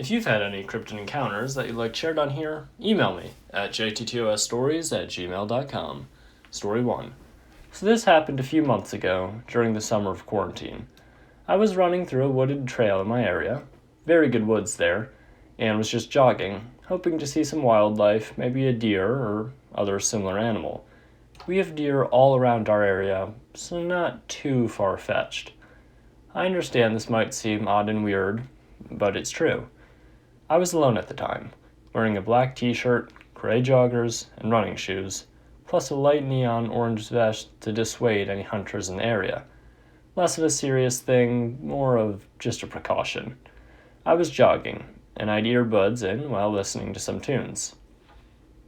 If you've had any cryptid encounters that you'd like shared on here, email me at jttosstories@gmail.com. Story 1. So this happened a few months ago, during the summer of quarantine. I was running through a wooded trail in my area, very good woods there, and was just jogging, hoping to see some wildlife, maybe a deer or other similar animal. We have deer all around our area, so not too far-fetched. I understand this might seem odd and weird, but it's true. I was alone at the time, wearing a black t-shirt, gray joggers, and running shoes, plus a light neon orange vest to dissuade any hunters in the area. Less of a serious thing, more of just a precaution. I was jogging, and I had earbuds in while listening to some tunes.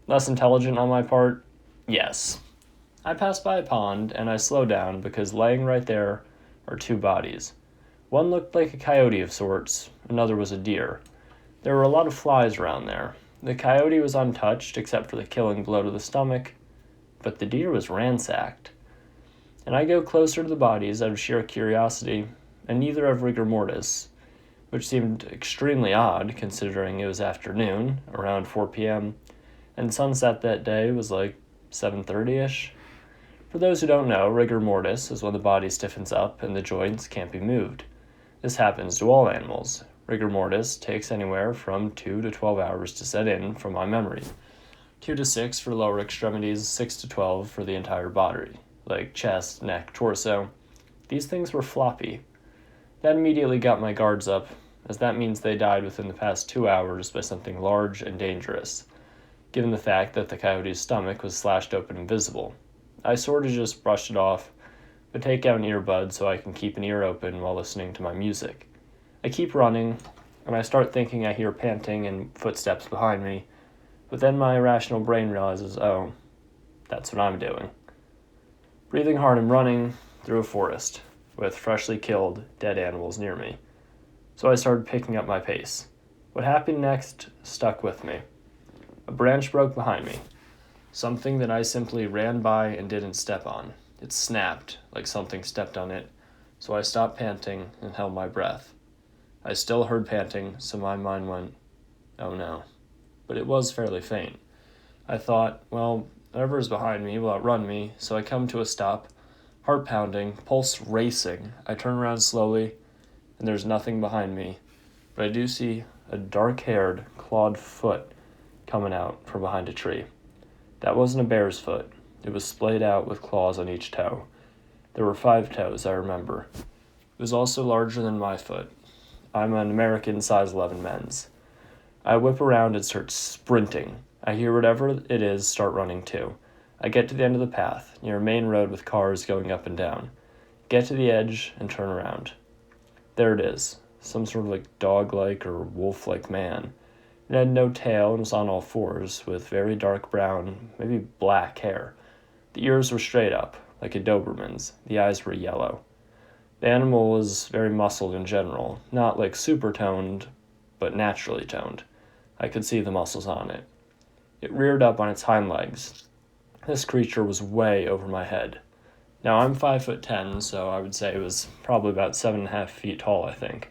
Less intelligent on my part? Yes. I passed by a pond, and I slowed down because laying right there are two bodies. One looked like a coyote of sorts, another was a deer. There were a lot of flies around there. The coyote was untouched except for the killing blow to the stomach, but the deer was ransacked. And I go closer to the bodies out of sheer curiosity, and neither have rigor mortis, which seemed extremely odd considering it was afternoon, around 4 p.m., and sunset that day was like 7:30ish. For those who don't know, rigor mortis is when the body stiffens up and the joints can't be moved. This happens to all animals. Rigor mortis takes anywhere from 2 to 12 hours to set in, from my memory. 2 to 6 for lower extremities, 6 to 12 for the entire body, like chest, neck, torso. These things were floppy. That immediately got my guards up, as that means they died within the past 2 hours by something large and dangerous, given the fact that the coyote's stomach was slashed open and visible. I sort of just brushed it off, but take out an earbud so I can keep an ear open while listening to my music. I keep running, and I start thinking I hear panting and footsteps behind me, but then my irrational brain realizes, oh, that's what I'm doing. Breathing hard and running through a forest, with freshly killed, dead animals near me. So I started picking up my pace. What happened next stuck with me. A branch broke behind me, something that I simply ran by and didn't step on. It snapped, like something stepped on it, so I stopped panting and held my breath. I still heard panting, so my mind went, oh no. But it was fairly faint. I thought, well, whatever is behind me will outrun me, so I come to a stop, heart pounding, pulse racing. I turn around slowly, and there's nothing behind me, but I do see a dark-haired, clawed foot coming out from behind a tree. That wasn't a bear's foot. It was splayed out with claws on each toe. There were 5 toes, I remember. It was also larger than my foot. I'm an American size 11 men's. I whip around and start sprinting. I hear whatever it is start running too. I get to the end of the path, near a main road with cars going up and down. Get to the edge and turn around. There it is, some sort of like dog-like or wolf-like man. It had no tail and was on all fours, with very dark brown, maybe black hair. The ears were straight up, like a Doberman's. The eyes were yellow. The animal was very muscled in general, not like super toned, but naturally toned. I could see the muscles on it. It reared up on its hind legs. This creature was way over my head. Now I'm 5'10", so I would say it was probably about 7.5 feet tall, I think.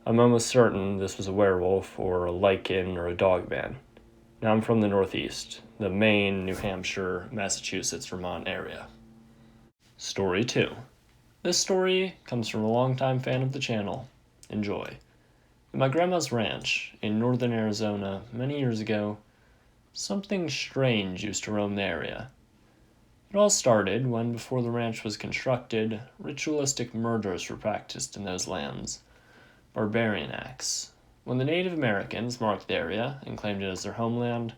I'm almost certain this was a werewolf or a lichen or a dogman. Now I'm from the Northeast, the Maine, New Hampshire, Massachusetts, Vermont area. Story 2. This story comes from a longtime fan of the channel. Enjoy. At my grandma's ranch in northern Arizona many years ago, something strange used to roam the area. It all started when, before the ranch was constructed, ritualistic murders were practiced in those lands. Barbarian acts. When the Native Americans marked the area and claimed it as their homeland,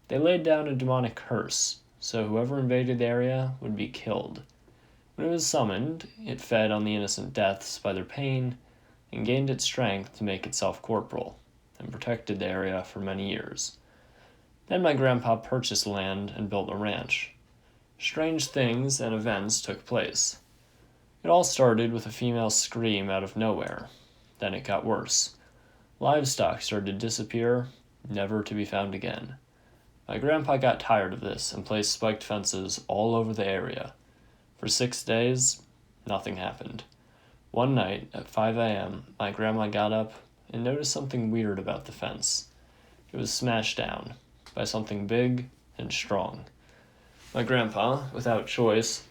they laid down a demonic curse, so whoever invaded the area would be killed. When it was summoned, it fed on the innocent deaths by their pain and gained its strength to make itself corporal, and protected the area for many years. Then my grandpa purchased land and built a ranch. Strange things and events took place. It all started with a female scream out of nowhere. Then it got worse. Livestock started to disappear, never to be found again. My grandpa got tired of this and placed spiked fences all over the area. For 6 days, nothing happened. One night, at 5 a.m., my grandma got up, and noticed something weird about the fence. It was smashed down by something big and strong. My grandpa, without choice,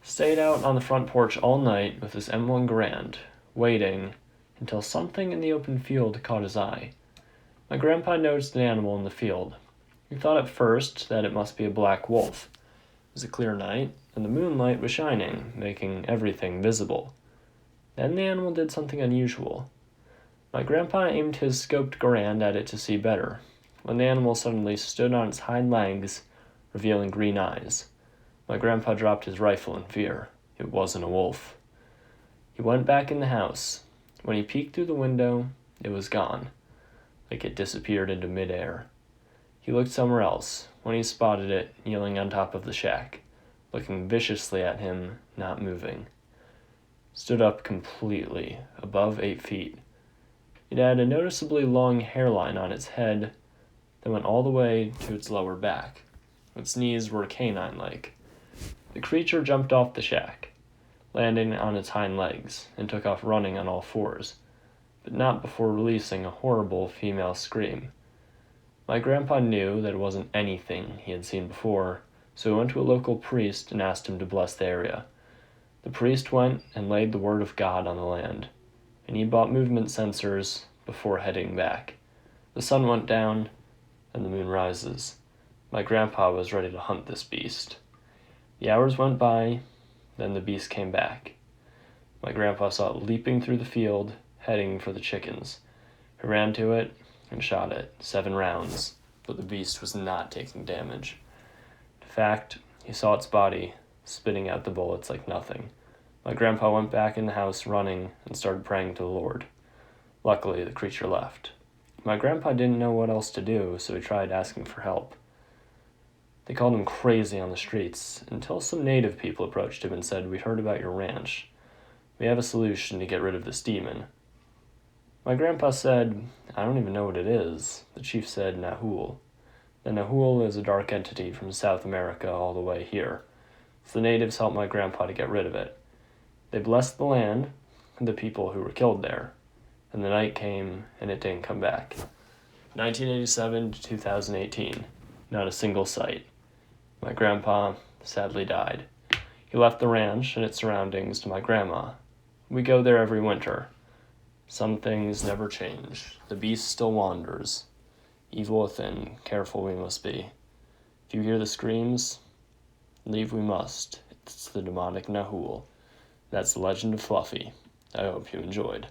stayed out on the front porch all night with his M1 Garand, waiting until something in the open field caught his eye. My grandpa noticed an animal in the field. He thought at first that it must be a black wolf. It was a clear night, and the moonlight was shining, making everything visible. Then the animal did something unusual. My grandpa aimed his scoped Garand at it to see better, when the animal suddenly stood on its hind legs, revealing green eyes. My grandpa dropped his rifle in fear. It wasn't a wolf. He went back in the house. When he peeked through the window, it was gone, like it disappeared into midair. He looked somewhere else when he spotted it kneeling on top of the shack, looking viciously at him, not moving. Stood up completely, above 8 feet. It had a noticeably long hairline on its head that went all the way to its lower back. Its knees were canine-like. The creature jumped off the shack, landing on its hind legs, and took off running on all fours, but not before releasing a horrible female scream. My grandpa knew that it wasn't anything he had seen before, so he went to a local priest and asked him to bless the area. The priest went and laid the word of God on the land, and he bought movement sensors before heading back. The sun went down, and the moon rises. My grandpa was ready to hunt this beast. The hours went by, then the beast came back. My grandpa saw it leaping through the field, heading for the chickens. He ran to it and shot it 7 rounds, but the beast was not taking damage. In fact, he saw its body spitting out the bullets like nothing. My grandpa went back in the house running and started praying to the Lord. Luckily, the creature left. My grandpa didn't know what else to do, so he tried asking for help. They called him crazy on the streets, until some native people approached him and said, "We heard about your ranch. We have a solution to get rid of this demon." My grandpa said, "I don't even know what it is." The chief said, "Nahul." The Nahul is a dark entity from South America all the way here. So the natives helped my grandpa to get rid of it. They blessed the land and the people who were killed there. And the night came, and it didn't come back. 1987 to 2018. Not a single sight. My grandpa sadly died. He left the ranch and its surroundings to my grandma. We go there every winter. Some things never change. The beast still wanders. Evil within, careful we must be. If you hear the screams, leave we must. It's the demonic Nahul. That's the legend of Fluffy. I hope you enjoyed.